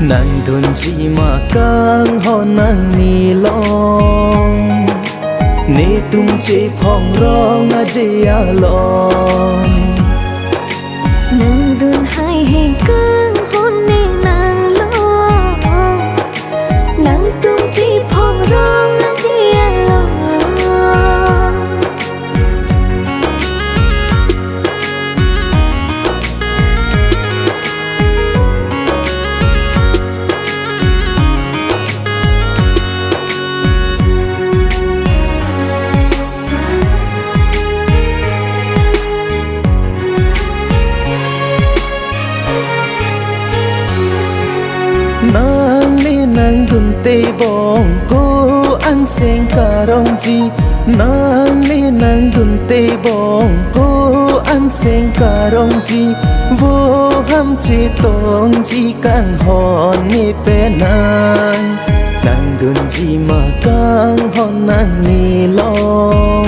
nàng thuần chỉ mà càng ho nàng mi long nê tum chỉ phong rong a chỉ a long nàng thuần hai hè càng ho nê nàng long nàng tum chỉ phong rong a chỉ a long nàng li nàng đun tê bong cô ăn sen cà rong chi nàng li nàng đun tê bong cô ăn sen cà rong chi vô ham chi tong chi càng hòn ni pe nàng nàng đun chi mà càng hòn nàng ni long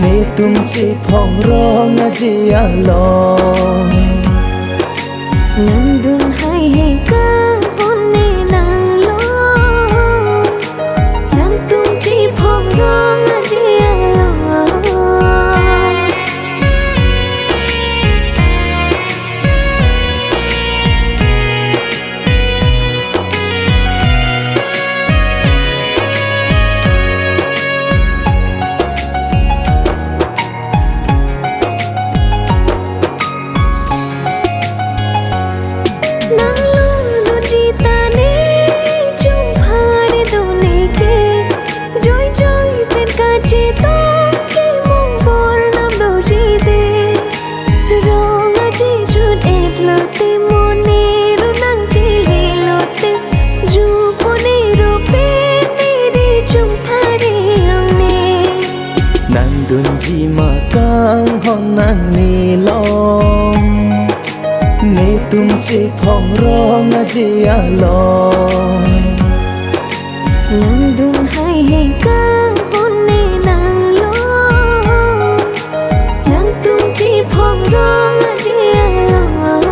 ni tum chi phong rong a chi a long nàng thuần hai hè càng ho nê nàng long nàng tum chỉ phong rong a chỉ a long đun chi mà càng hòn nàng ni long ni tum chi phong rong a chi a long nàng thuần hai hè càng ho nê nàng long nàng tum chỉ phong rong a chỉ a long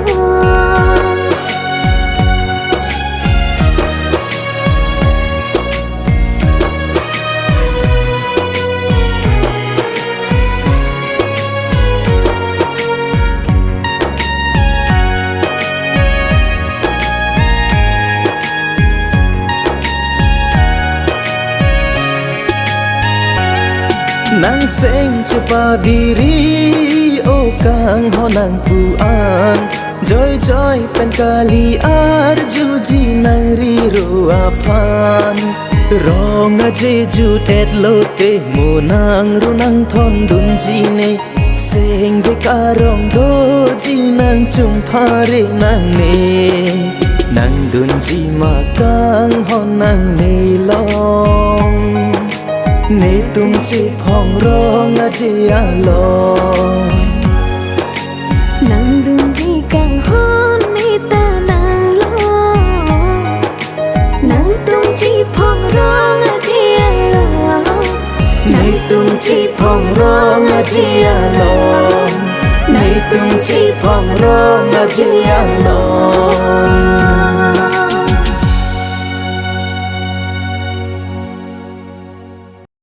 nàng sen che pa biri o kang ho nàng pu an joy joy pen kali ar ju ji nàng ri ro a phan rong a je ju tet lo te mo nàng ru nàng thon dun ji ne seng ve ka rong do ji nàng chung pha re nàng ne nàng dun ji ma kang ho nàng ne long nê tum chỉ phong rong a chỉ a long nàng thuần chỉ càng ho nê ta nàng long nàng tum chỉ phong rong a chỉ a long nê tum chỉ phong rong a chỉ a long nê tum chỉ phong rong a chỉ a long